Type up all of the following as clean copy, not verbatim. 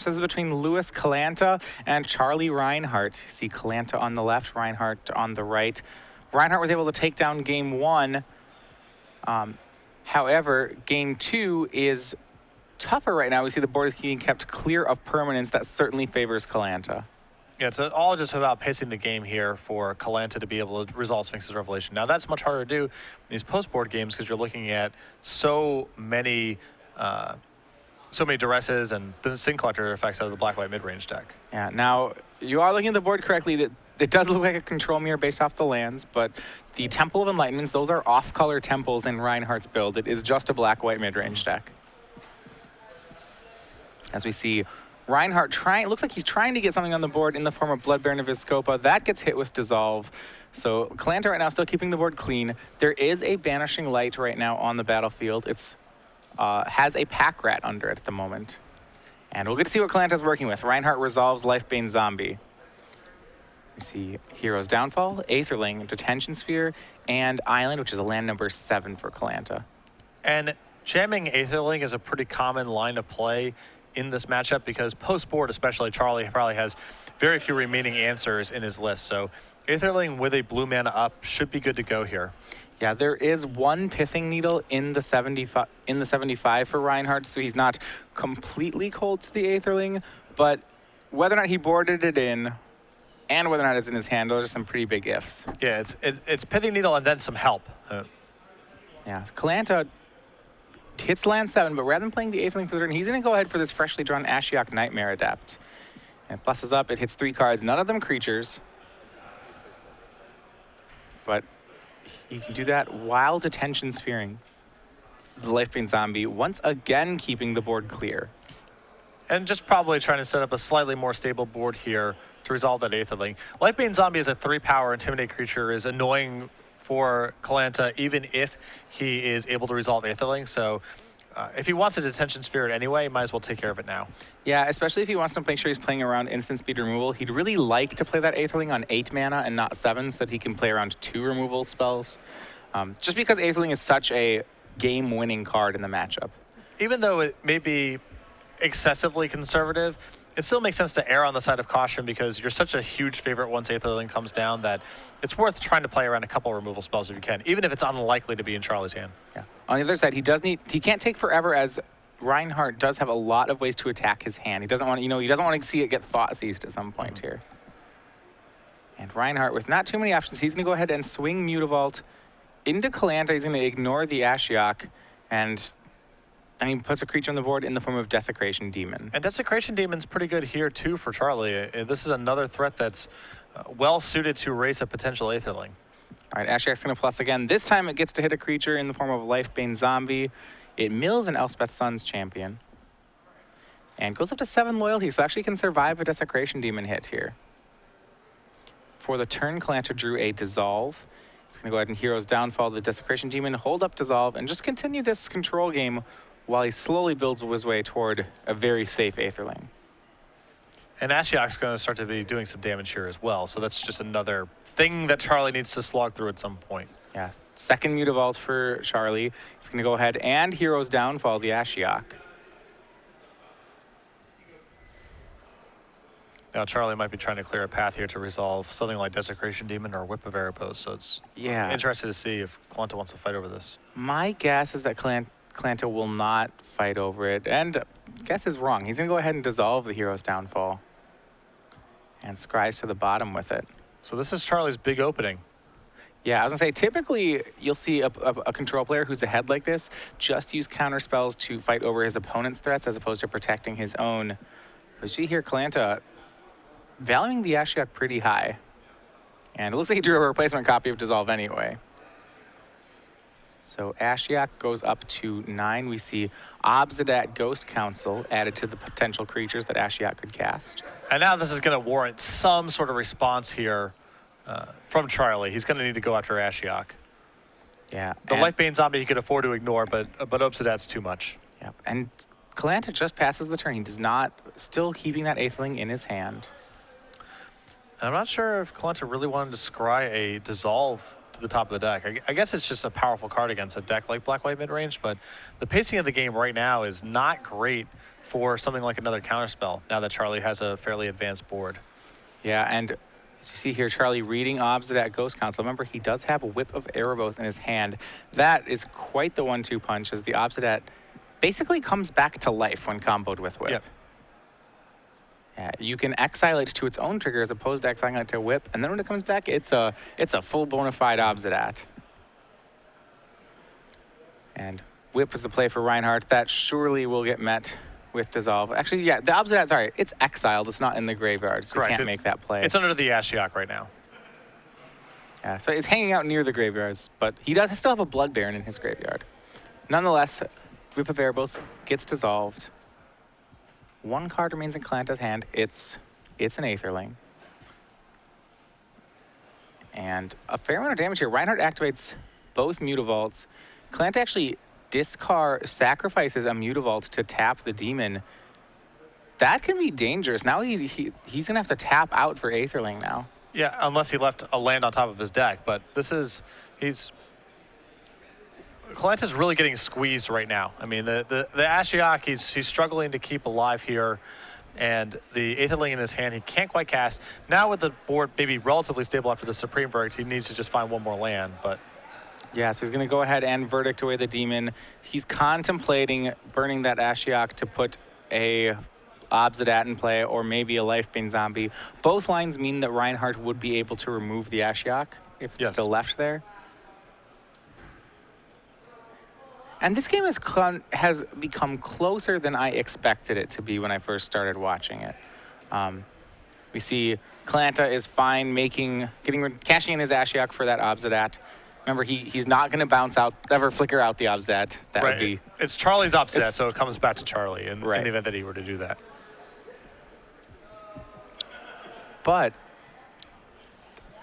This is between Louise Callanta and Charlie Rinehart. You see Callanta on the left, Rinehart on the right. Rinehart was able to take down game 1. However, game 2 is tougher right now. We see the board is being kept clear of permanents. That certainly favors Callanta. Yeah, it's all just about pacing the game here for Callanta to be able to resolve Sphinx's Revelation. Now, that's much harder to do in these post-board games because you're looking at so many duresses and the Sin Collector effects out of the black-white mid-range deck. Yeah, now, you are looking at the board correctly. That it does look like a control mirror based off the lands, but the Temple of Enlightenments, those are off-color temples in Rinehart's build. It is just a black-white mid-range deck. As we see Rinehart looks like he's trying to get something on the board in the form of Blood Baron of Vizkopa. That gets hit with Dissolve. So Callanta right now still keeping the board clean. There is a Banishing Light right now on the battlefield. It's has a Pack Rat under it at the moment. And we'll get to see what Callanta's working with. Rinehart resolves Lifebane Zombie. We see Hero's Downfall, Aetherling, Detention Sphere, and Island, which is a land number 7 for Callanta. And jamming Aetherling is a pretty common line of play in this matchup because post-board, especially, Charlie probably has very few remaining answers in his list. So Aetherling with a blue mana up should be good to go here. Yeah, there is one Pithing Needle in the 75 for Rinehart, so he's not completely cold to the Aetherling, but whether or not he boarded it in and whether or not it's in his hand, those are some pretty big ifs. Yeah, it's Pithing Needle and then some help. Yeah, Callanta hits land 7, but rather than playing the Aetherling for the turn, he's going to go ahead for this freshly drawn Ashiok Nightmare Adept. And it pluses up, it hits 3 cards, none of them creatures. But he can do that while Detention Sphering the Lifebane Zombie, once again keeping the board clear. And just probably trying to set up a slightly more stable board here to resolve that Aetherling. Lifebane Zombie is a 3-power Intimidate creature, is annoying for Callanta, even if he is able to resolve Aetherling. So if he wants a Detention Sphere anyway, he might as well take care of it now. Yeah, especially if he wants to make sure he's playing around instant speed removal. He'd really like to play that Aetherling on 8 mana and not 7 so that he can play around 2 removal spells. Just because Aetherling is such a game-winning card in the matchup. Even though it may be excessively conservative, it still makes sense to err on the side of caution because you're such a huge favorite once Aetherling comes down that it's worth trying to play around a couple removal spells if you can, even if it's unlikely to be in Charlie's hand. Yeah. On the other side, he can't take forever, as Rinehart does have a lot of ways to attack his hand. He doesn't want to see it get thought seized at some point here. And Rinehart, with not too many options, he's going to go ahead and swing Mutavault into Callanta. He's going to ignore the Ashiok, and he puts a creature on the board in the form of Desecration Demon. And Desecration Demon's pretty good here, too, for Charlie. This is another threat that's well-suited to raise a potential Aetherling. All right, Ashiok's going to plus again. This time it gets to hit a creature in the form of Lifebane Zombie. It mills an Elspeth Sun's Champion. And goes up to 7 loyalty, so actually can survive a Desecration Demon hit here. For the turn, Callanta drew a Dissolve. He's going to go ahead and Hero's Downfall the Desecration Demon, hold up Dissolve, and just continue this control game while he slowly builds his way toward a very safe Aetherling. And Ashiok's going to start to be doing some damage here as well, so that's just another thing that Charlie needs to slog through at some point. Yeah, second Mutavault for Charlie. He's going to go ahead and Hero's Downfall the Ashiok. Now Charlie might be trying to clear a path here to resolve something like Desecration Demon or Whip of Erebos, so it's interesting to see if Callanta wants to fight over this. My guess is that Callanta will not fight over it, and guess is wrong. He's going to go ahead and dissolve the Hero's Downfall and scries to the bottom with it. So this is Charlie's big opening. Yeah, I was going to say, typically you'll see a control player who's ahead like this just use counter spells to fight over his opponent's threats as opposed to protecting his own. But you see here Callanta valuing the Ashiok pretty high. And it looks like he drew a replacement copy of Dissolve anyway. So Ashiok goes up to 9. We see Obsidat Ghost Council added to the potential creatures that Ashiok could cast. And now this is going to warrant some sort of response here from Charlie. He's going to need to go after Ashiok. Yeah. The Lifebane Zombie he could afford to ignore, but Obsidat's too much. Yep. And Callanta just passes the turn. He does not, still keeping that Aetherling in his hand. I'm not sure if Callanta really wanted to scry a Dissolve to the top of the deck. I guess it's just a powerful card against a deck like Black-White Midrange, but the pacing of the game right now is not great for something like another counterspell now that Charlie has a fairly advanced board. Yeah, and as you see here, Charlie reading Obsidian Ghost Council. Remember, he does have a Whip of Erebos in his hand. That is quite the 1-2 punch, as the Obsidian basically comes back to life when comboed with Whip. Yep. Yeah, you can exile it to its own trigger as opposed to exiling it to Whip, and then when it comes back, it's a full bona fide Obsidian. And Whip was the play for Rinehart. That surely will get met with Dissolve. Actually, yeah, the Obsidian, sorry, it's exiled. It's not in the graveyard, so Correct. you can't make that play. It's under the Ashiok right now. Yeah, so it's hanging out near the graveyards, but he does still have a Blood Baron in his graveyard. Nonetheless, Whip of Erebos gets dissolved. One card remains in Callanta's hand. It's an Aetherling. And a fair amount of damage here. Rinehart activates both Mutavaults. Callanta actually sacrifices a Mutavault to tap the demon. That can be dangerous. Now he's going to have to tap out for Aetherling now. Yeah, unless he left a land on top of his deck. But Callanta's really getting squeezed right now. I mean, the Ashiok, he's struggling to keep alive here. And the Aetherling in his hand, he can't quite cast. Now with the board maybe relatively stable after the Supreme Verdict, he needs to just find one more land. But yeah, so he's going to go ahead and Verdict away the demon. He's contemplating burning that Ashiok to put a Obsidian in play or maybe a Lifebane Zombie. Both lines mean that Rinehart would be able to remove the Ashiok if it's still left there. And this game has become closer than I expected it to be when I first started watching it. We see Callanta is fine cashing in his Ashiok for that Obsidian. Remember, he's not going to ever flicker out the Obsidian. That would be... It's Charlie's Obsidian, so it comes back to Charlie in the event that he were to do that. But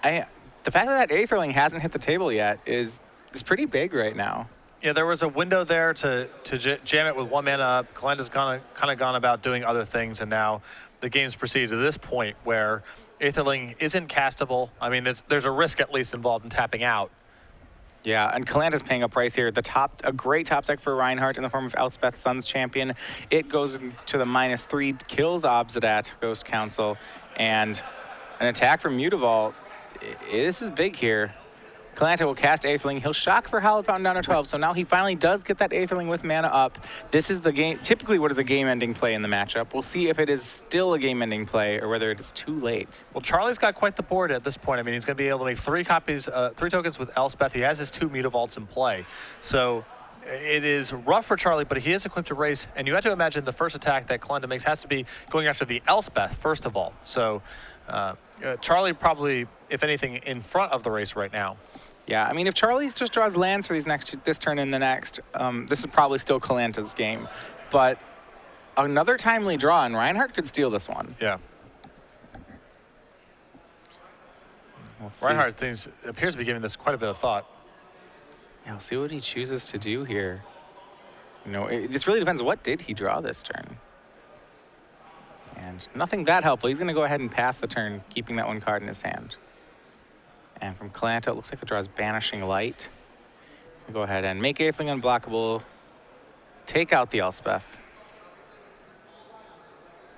the fact that Aetherling hasn't hit the table yet is pretty big right now. Yeah, there was a window there to jam it with 1 mana up. Callanta's kind of gone about doing other things, and now the game's proceeded to this point where Aetherling isn't castable. I mean, there's a risk at least involved in tapping out. Yeah, and Callanta's paying a price here. A great top deck for Rinehart in the form of Elspeth Sun's Champion. It goes to the -3, kills Obsidian Ghost Council, and an attack from Mutavault. This is big here. Callanta will cast Aetherling. He'll shock for Hallowed Fountain down to 12, so now he finally does get that Aetherling with mana up. This is the game, typically what is a game-ending play in the matchup. We'll see if it is still a game-ending play or whether it is too late. Well, Charlie's got quite the board at this point. I mean, he's going to be able to make 3 tokens with Elspeth. He has his 2 Mutavaults in play. So it is rough for Charlie, but he is equipped to race. And you have to imagine the first attack that Callanta makes has to be going after the Elspeth, first of all. So Charlie probably, if anything, in front of the race right now. Yeah, I mean, if Charlie just draws lands for this turn and the next, this is probably still Callanta's game. But another timely draw, and Rinehart could steal this one. Yeah. Rinehart appears to be giving this quite a bit of thought. Yeah, we'll see what he chooses to do here. You know, this really depends. What did he draw this turn? And nothing that helpful. He's going to go ahead and pass the turn, keeping that 1 card in his hand. And from Callanta, it looks like the draw is Banishing Light. Go ahead and make Aetherling unblockable. Take out the Elspeth.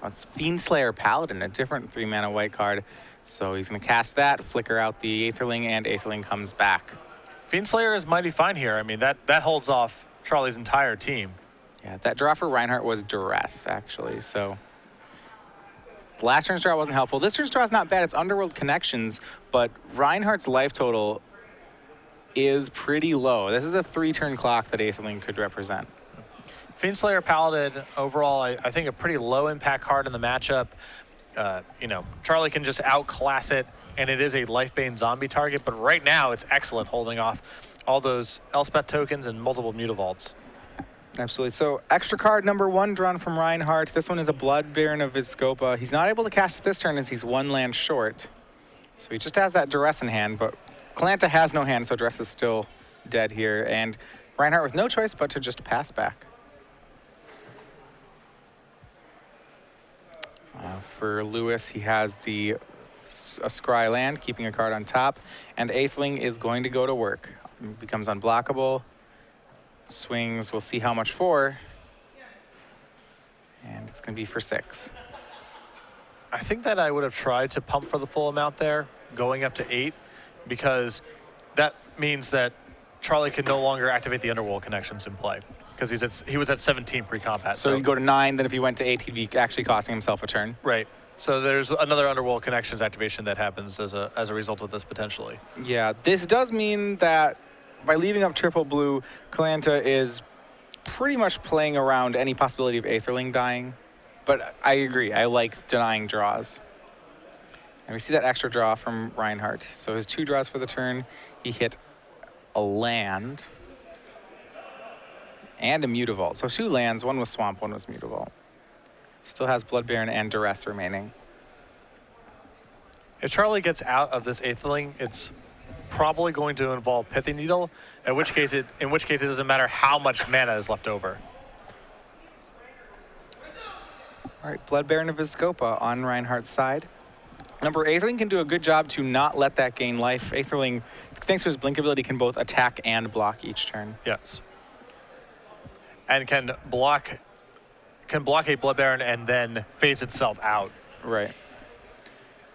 It's Fiendslayer Paladin, a different 3-mana white card. So he's going to cast that, flicker out the Aetherling, and Aetherling comes back. Fiendslayer is mighty fine here. I mean, that holds off Charlie's entire team. Yeah, that draw for Rinehart was Duress, actually. So the last turn's draw wasn't helpful. This turn's draw is not bad. It's Underworld Connections, but Rinehart's life total is pretty low. This is a 3-turn clock that Aetherling could represent. Fiendslayer Paladin, overall, I think a pretty low impact card in the matchup. You know, Charlie can just outclass it, and it is a Lifebane Zombie target, but right now it's excellent holding off all those Elspeth tokens and multiple Mutavaults. Absolutely. So extra card number 1 drawn from Rinehart. This one is a Blood Baron of Vizscopa. He's not able to cast it this turn as he's 1 land short. So he just has that Duress in hand, but Callanta has no hand, so Duress is still dead here. And Rinehart with no choice but to just pass back. For Louise, he has a Scry land, keeping a card on top, and Aetherling is going to go to work. It becomes unblockable. Swings, we'll see how much for. And it's going to be for 6. I think that I would have tried to pump for the full amount there, going up to 8, because that means that Charlie can no longer activate the underworld connections in play, because he was at 17 pre-combat. So you go to 9, then if he went to 8, he'd be actually costing himself a turn. Right. So there's another underworld connections activation that happens as a result of this potentially. Yeah, this does mean that by leaving up triple blue, Callanta is pretty much playing around any possibility of Aetherling dying. But I agree, I like denying draws. And we see that extra draw from Rinehart. So his 2 draws for the turn, he hit a land and a Mutavault. So 2 lands, 1 was Swamp, 1 was Mutavault. Still has Blood Baron and Duress remaining. If Charlie gets out of this Aetherling, it's probably going to involve Pithy Needle, in which case it doesn't matter how much mana is left over. All right, Blood Baron of Vizkopa on Rinehart's side. Number Aetherling can do a good job to not let that gain life. Aetherling, thanks to his blink ability, can both attack and block each turn. Yes. And can block a Blood Baron and then phase itself out. Right.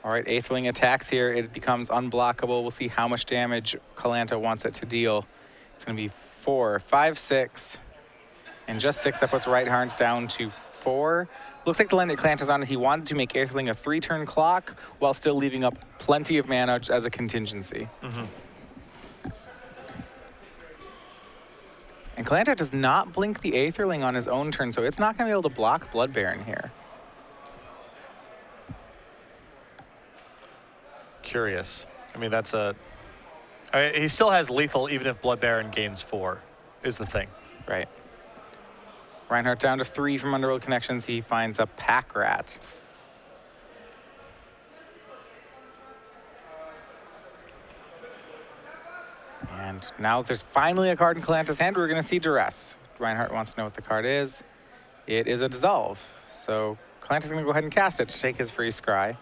All right, Aetherling attacks here. It becomes unblockable. We'll see how much damage Callanta wants it to deal. It's going to be 4, 5, 6, and just 6. That puts Rinehart down to 4. Looks like the line that Callanta's on, he wanted to make Aetherling a 3-turn clock while still leaving up plenty of mana as a contingency. Mm-hmm. And Callanta does not blink the Aetherling on his own turn, so it's not going to be able to block Blood Baron here. Curious. I mean, he still has lethal even if Blood Baron gains 4, is the thing. Right. Rinehart down to 3 from Underworld Connections. He finds a Pack Rat. And now there's finally a card in Callanta's hand. We're going to see Duress. Rinehart wants to know what the card is. It is a Dissolve. So Callanta's going to go ahead and cast it to take his free scry.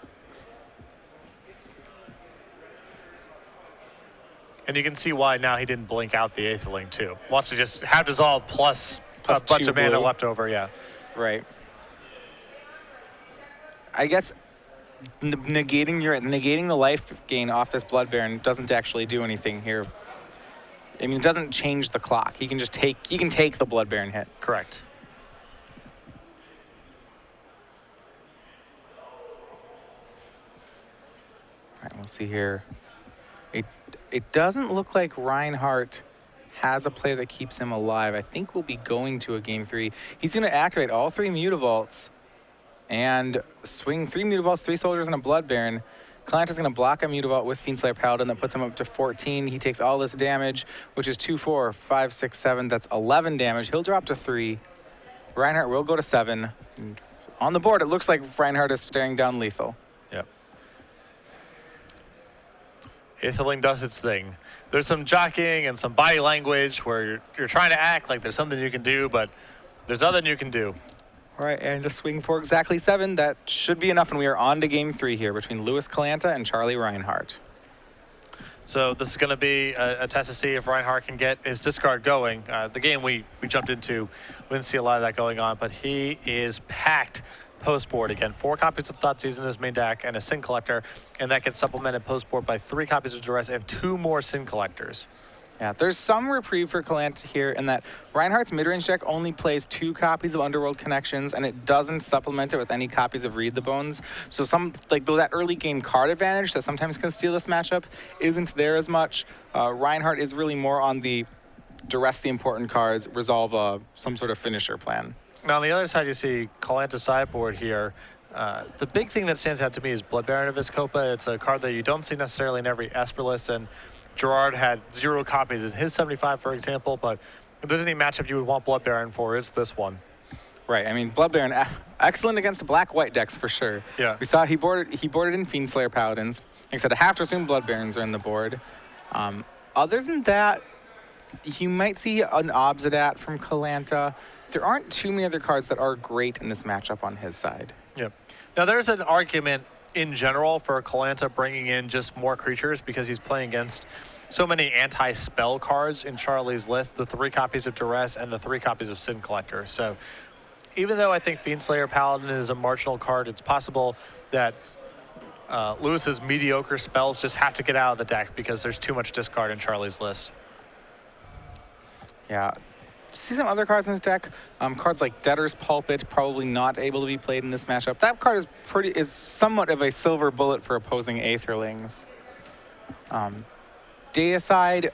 And you can see why now he didn't blink out the Aetherling too. Wants to just have Dissolve plus a bunch of mana left over, yeah. Right. I guess negating the life gain off this Blood Baron doesn't actually do anything here. I mean, it doesn't change the clock. He can just take the Blood Baron hit. Correct. All right, we'll see here. It doesn't look like Rinehart has a play that keeps him alive. I think we'll be going to a game 3. He's going to activate all 3 Mutavaults and swing 3 Mutavaults, 3 soldiers, and a Blood Baron. Callanta's going to block a Mutavault with Fiendslayer Paladin that puts him up to 14. He takes all this damage, which is 2, 4, 5, 6, 7. That's 11 damage. He'll drop to 3. Rinehart will go to 7. And on the board, it looks like Rinehart is staring down lethal. Yep. Aetherling does its thing. There's some jockeying and some body language where you're trying to act like there's something you can do, but there's nothing you can do. All right, and a swing for exactly 7. That should be enough, and we are on to game 3 here between Louise Callanta and Charlie Rinehart. So this is going to be a test to see if Rinehart can get his discard going. The game we jumped into, we didn't see a lot of that going on, but he is packed post-board. Again, 4 copies of Thoughtseize in his main deck and a Sin Collector, and that gets supplemented post-board by 3 copies of Duress and 2 more Sin Collectors. Yeah, there's some reprieve for Callanta here in that Rinehart's mid-range deck only plays 2 copies of Underworld Connections, and it doesn't supplement it with any copies of Read the Bones. So that early game card advantage that sometimes can steal this matchup isn't there as much. Rinehart is really more on the Duress the important cards, resolve some sort of finisher plan. Now on the other side, you see Callanta's sideboard here. The big thing that stands out to me is Blood Baron of Vizkopa. It's a card that you don't see necessarily in every Esper list, and Gerard had 0 copies in his 75, for example, but if there's any matchup you would want Blood Baron for, it's this one. Right, I mean, Blood Baron, excellent against black-white decks for sure. Yeah. We saw he boarded in Fiendslayer Paladins. Like I said, I have to assume Blood Barons are in the board. Other than that, you might see an Obsidat from Callanta. There aren't too many other cards that are great in this matchup on his side. Yep. Now there's an argument in general for Callanta bringing in just more creatures because he's playing against so many anti-spell cards in Charlie's list, the 3 copies of Duress and the 3 copies of Sin Collector. So even though I think Fiendslayer Paladin is a marginal card, it's possible that Lewis's mediocre spells just have to get out of the deck because there's too much discard in Charlie's list. Yeah. See some other cards in his deck. Cards like Debtor's Pulpit, probably not able to be played in this matchup. That card is somewhat of a silver bullet for opposing Aetherlings. Deicide,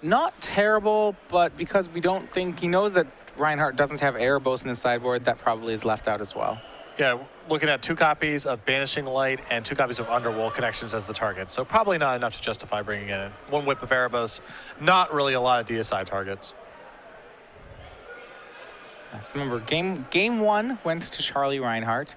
not terrible, but because we don't think he knows that Rinehart doesn't have Erebos in his sideboard, that probably is left out as well. Yeah, looking at 2 copies of Banishing Light and 2 copies of Underworld Connections as the target. So probably not enough to justify bringing in 1 Whip of Erebos. Not really a lot of Deicide targets. So remember, game 1 went to Charlie Rinehart.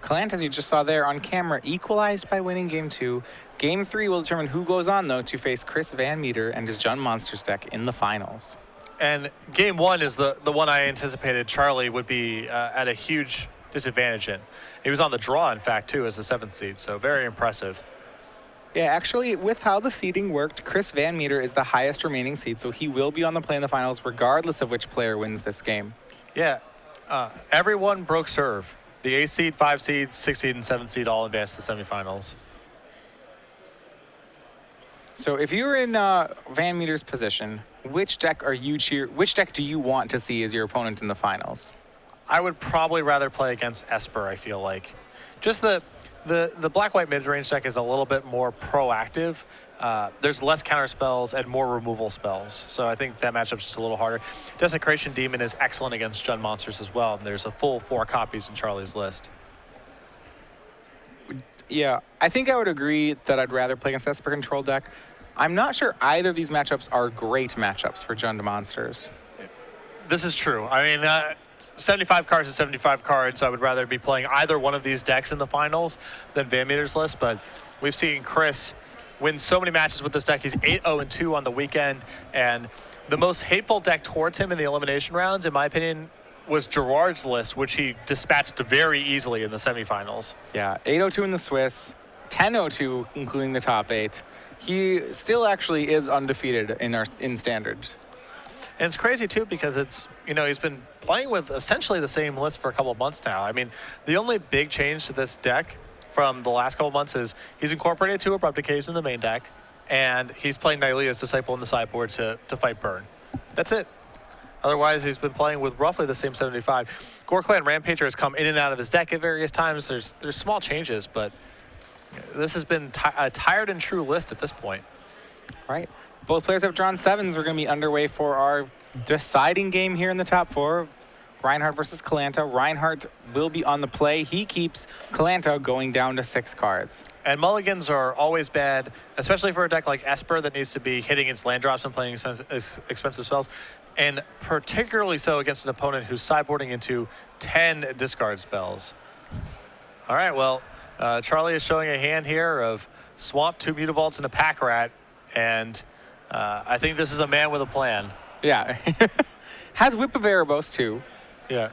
Callanta, as you just saw there on camera, equalized by winning game 2. Game 3 will determine who goes on, though, to face Chris Van Meter and his Jund Monsters deck in the finals. And game 1 is the one I anticipated Charlie would be at a huge disadvantage in. He was on the draw, in fact, too, as the 7th seed, so very impressive. Yeah, actually, with how the seeding worked, Chris Van Meter is the highest remaining seed, so he will be on the play in the finals regardless of which player wins this game. Yeah, everyone broke serve. The 8th seed, 5 seed, 6 seed, and 7th seed all advanced to semifinals. So if you were in Van Meter's position, which deck do you want to see as your opponent in the finals? I would probably rather play against Esper, I feel like. Just the black-white mid-range deck is a little bit more proactive. There's less counter spells and more removal spells, so I think that matchup's just a little harder. Desecration Demon is excellent against Jund Monsters as well, and there's a full 4 copies in Charlie's list. Yeah, I think I would agree that I'd rather play against Esper Control deck. I'm not sure either of these matchups are great matchups for Jund Monsters. This is true. I mean, 75 cards is 75 cards. I would rather be playing either one of these decks in the finals than Van Meter's list, but we've seen Chris win so many matches with this deck. He's 8-0-2 on the weekend, and the most hateful deck towards him in the elimination rounds, in my opinion, was Gerard's list, which he dispatched very easily in the semifinals. Yeah, 8-0-2 in the Swiss, 10-0-2 including the top 8. He still actually is undefeated in standards. And it's crazy too because it's, he's been playing with essentially the same list for a couple of months now. I mean, the only big change to this deck from the last couple of months is he's incorporated 2 Abrupt Decays in the main deck, and he's playing Nylea's Disciple in the sideboard to fight Burn. That's it. Otherwise, he's been playing with roughly the same 75. Gore-Clan Rampager has come in and out of his deck at various times. There's small changes, but this has been a tired and true list at this point. Right. Both players have drawn 7s. We're going to be underway for our deciding game here in the top 4. Rinehart versus Callanta. Rinehart will be on the play. He keeps Callanta going down to 6 cards. And mulligans are always bad, especially for a deck like Esper that needs to be hitting its land drops and playing expensive spells. And particularly so against an opponent who's sideboarding into 10 discard spells. All right, well, Charlie is showing a hand here of Swamp, 2 Mutavaults, and a Pack Rat. And I think this is a man with a plan. Yeah. Has Whip of Erebos, too. Yeah.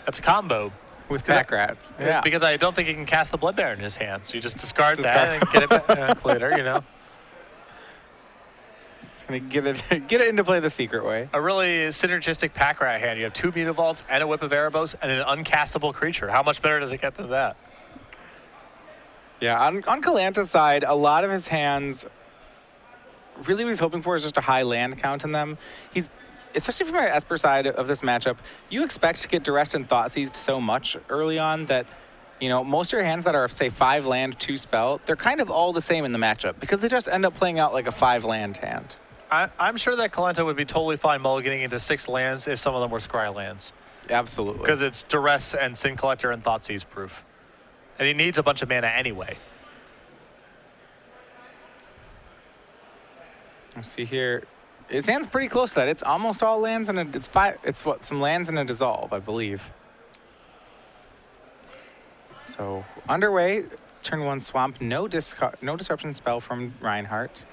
That's a combo. With Pack Rat. Yeah. Because I don't think he can cast the Blood Baron in his hand. So you just discard that and get it back later, It's going to get it into play the secret way. A really synergistic Pack Rat hand. You have 2 Mutavaults and a Whip of Erebos and an uncastable creature. How much better does it get than that? Yeah, on Callanta's side, a lot of his hands, really what he's hoping for is just a high land count in them. Especially from the Esper side of this matchup, you expect to get Duress and Thought Seized so much early on that, most of your hands that are, say, 5 land, 2 spell, they're kind of all the same in the matchup because they just end up playing out like a 5 land hand. I'm sure that Callanta would be totally fine mulliganing into 6 lands if some of them were Scry lands. Absolutely. Because it's Duress and Sin Collector and Thoughtseize proof. And he needs a bunch of mana anyway. Let's see here. His hand's pretty close to that. It's almost all lands and some lands and a dissolve, I believe. So underway, turn 1 Swamp, no disruption spell from Rinehart.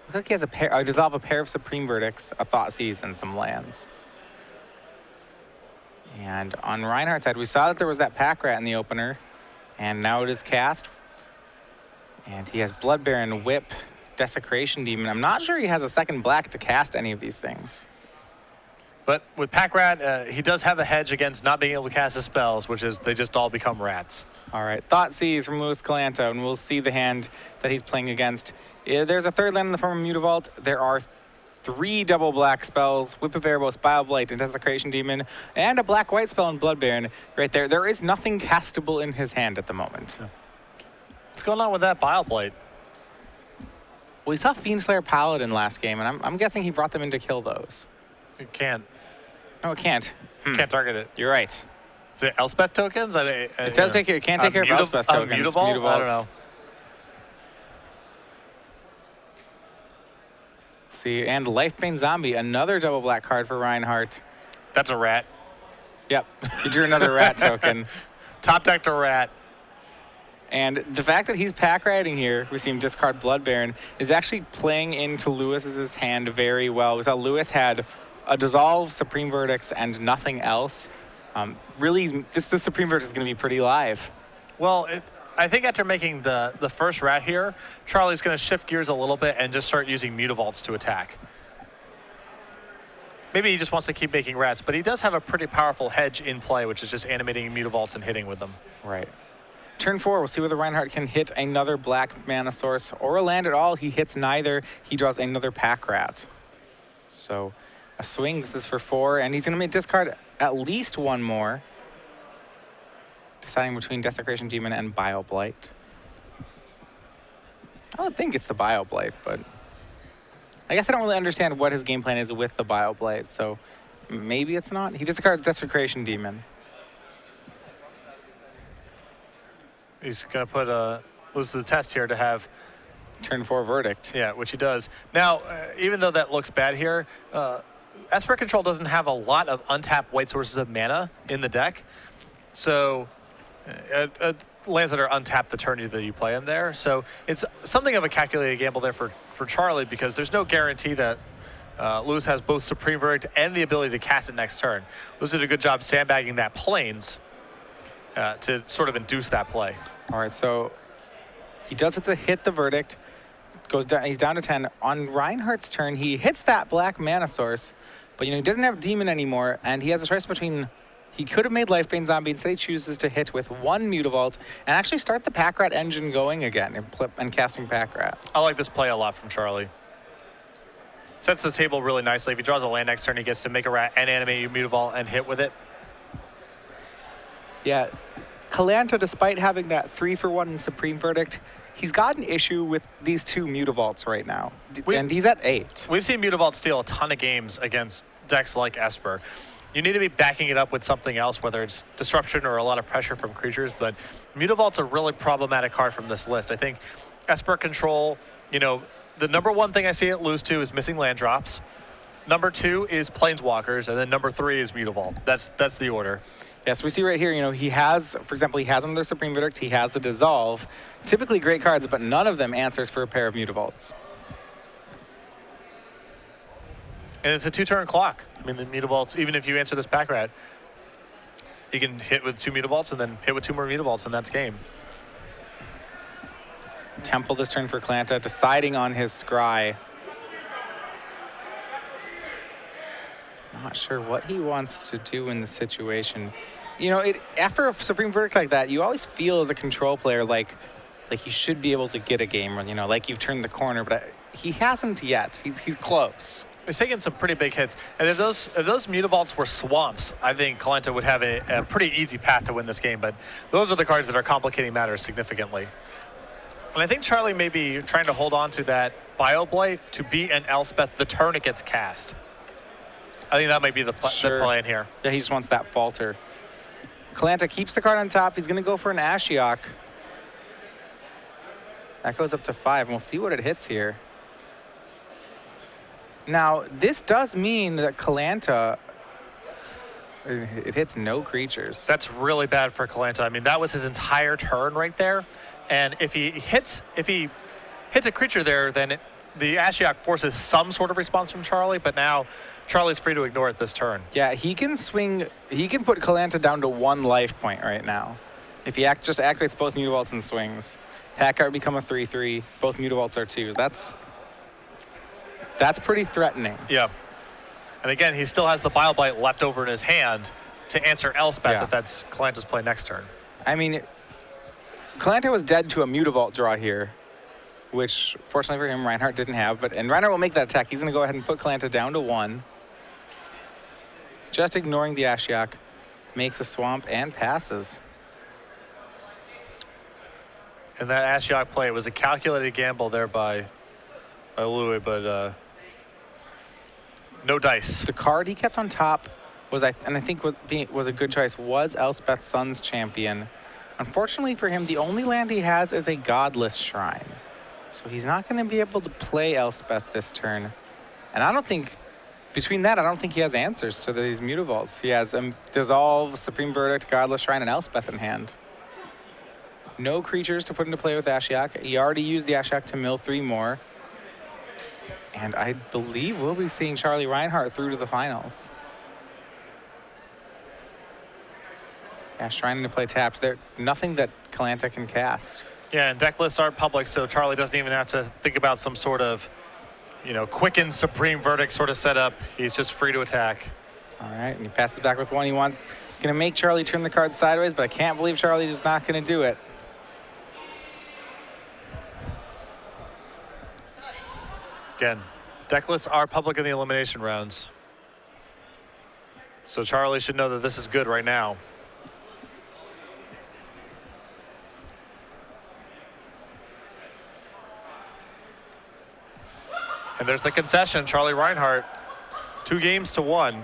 Looks like he has a dissolve, a pair of Supreme Verdicts, a Thoughtseize, and some lands. And on Rinehart's side, we saw that there was that Pack Rat in the opener, and now it is cast. And he has Blood Baron, Whip, Desecration Demon. I'm not sure he has a second black to cast any of these things. But with Pack Rat, he does have a hedge against not being able to cast his spells, which is they just all become rats. All right, Thought Seize from Louise Callanta, and we'll see the hand that he's playing against. There's a third land in the form of Mutavault. There are 3 double black spells, Whip of Erebos, Bioblight, and Desecration Demon, and a black-white spell in Blood Baron right there. There is nothing castable in his hand at the moment. What's going on with that Bioblight? Well, we saw Fiendslayer Paladin last game, and I'm guessing he brought them in to kill those. It can't. No, it can't. Can't target it. You're right. Is it Elspeth tokens? It does take it can't take care of Elspeth tokens. Mutavault? I don't know. See, and Lifebane Zombie, another double black card for Rinehart. That's a rat. Yep, he drew another rat token. Top decked a rat. And the fact that he's pack riding here, we see him discard Blood Baron, is actually playing into Lewis's hand very well. We saw Lewis had a Dissolve, Supreme Verdicts, and nothing else. Really, the Supreme Verdict is going to be pretty live. Well, I think after making the first rat here, Charlie's going to shift gears a little bit and just start using Mutavaults to attack. Maybe he just wants to keep making rats, but he does have a pretty powerful hedge in play, which is just animating Mutavaults and hitting with them. Right. Turn 4, we'll see whether Rinehart can hit another black mana source or a land at all. He hits neither. He draws another pack rat. So a swing, this is for 4, and he's going to discard at least one more, deciding between Desecration Demon and Bioblight. I would think it's the Bioblight, but I guess I don't really understand what his game plan is with the Bioblight, so maybe it's not. He discards Desecration Demon. He's going to put lose the test here to have Turn 4 Verdict. Yeah, which he does. Now, even though that looks bad here, Esper Control doesn't have a lot of untapped white sources of mana in the deck. So lands that are untapped the turn that you play them there. So it's something of a calculated gamble there for Charlie, because there's no guarantee that Lewis has both Supreme Verdict and the ability to cast it next turn. Lewis did a good job sandbagging that Plains to sort of induce that play. All right, so he does have to hit the Verdict. Goes down. He's down to 10. On Rinehart's turn, he hits that black mana source, but he doesn't have Demon anymore, and he has a choice between. He could have made Lifebane Zombie. Instead, he chooses to hit with 1 Mutavault and actually start the Pack Rat engine going again and casting Pack Rat. I like this play a lot from Charlie. Sets the table really nicely. If he draws a land next turn, he gets to make a rat and animate your Mutavault and hit with it. Yeah, Callanta, despite having that 3-for-1 Supreme Verdict, he's got an issue with these 2 Mutavaults right now, and he's at 8. We've seen Mutavault steal a ton of games against decks like Esper. You need to be backing it up with something else, whether it's disruption or a lot of pressure from creatures, but Mutavault's a really problematic card from this list. I think Esper Control, the number 1 thing I see it lose to is missing land drops. Number 2 is Planeswalkers, and then number 3 is Mutavault. That's the order. Yes, we see right here, he has, for example, he has another Supreme Verdict, he has a Dissolve. Typically great cards, but none of them answers for a pair of Mutavaults. And it's a 2-turn clock. I mean, the Mutavaults, even if you answer this Pack Rat, you can hit with 2 Mutavaults and then hit with 2 more Mutavaults, and that's game. Temple this turn for Callanta, deciding on his Scry. Not sure what he wants to do in the situation. After a Supreme Verdict like that, you always feel as a control player like you should be able to get a game run, like you've turned the corner, but he hasn't yet. He's close. He's taking some pretty big hits, and if those Mutavaults were swamps, I think Callanta would have a pretty easy path to win this game, but those are the cards that are complicating matters significantly. And I think Charlie may be trying to hold on to that Bioblight to beat an Elspeth the turn it gets cast. I think that might be the plan here. Yeah, he just wants that falter. Callanta keeps the card on top. He's going to go for an Ashiok. That goes up to 5, and we'll see what it hits here. Now, this does mean that Callanta, it hits no creatures. That's really bad for Callanta. I mean, that was his entire turn right there. And if he hits a creature there, then the Ashiok forces some sort of response from Charlie, but now Charlie's free to ignore it this turn. Yeah, he can swing. He can put Callanta down to 1 life point right now. If he just activates both Mutavaults and swings. Pack Art become a 3/3. Both Mutavaults are 2s. That's pretty threatening. Yeah. And again, he still has the Bile Bite left over in his hand to answer Elspeth if that's Callanta's play next turn. I mean, Callanta was dead to a Mutavault draw here, which fortunately for him, Rinehart didn't have. And Rinehart will make that attack. He's going to go ahead and put Callanta down to 1. Just ignoring the Ashiok, makes a swamp and passes. And that Ashiok play was a calculated gamble there by Louis, but no dice. The card he kept on top was, and I think was a good choice, was Elspeth Sun's Champion. Unfortunately for him, the only land he has is a Godless Shrine. So he's not going to be able to play Elspeth this turn. And I don't think, between that, I don't think he has answers to these Mutavaults. He has Dissolve, Supreme Verdict, Godless Shrine, and Elspeth in hand. No creatures to put into play with Ashiok. He already used the Ashiok to mill 3 more. And I believe we'll be seeing Charlie Rinehart through to the finals. Yeah, Shrine to play tapped. There's nothing that Callanta can cast. Yeah, and deck lists aren't public, so Charlie doesn't even have to think about some sort of, quicken Supreme Verdict sort of setup. He's just free to attack. All right, and he passes back with 1. Going to make Charlie turn the card sideways, but I can't believe Charlie's just not going to do it. Again, deck lists are public in the elimination rounds. So Charlie should know that this is good right now. And there's the concession, Charlie Rinehart, 2 games to 1.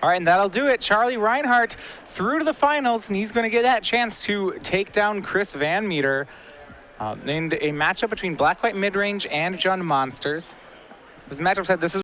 All right, and that'll do it. Charlie Rinehart through to the finals, and he's going to get that chance to take down Chris Van Meter in a matchup between Black-White Midrange and Jund Monsters. This matchup said this is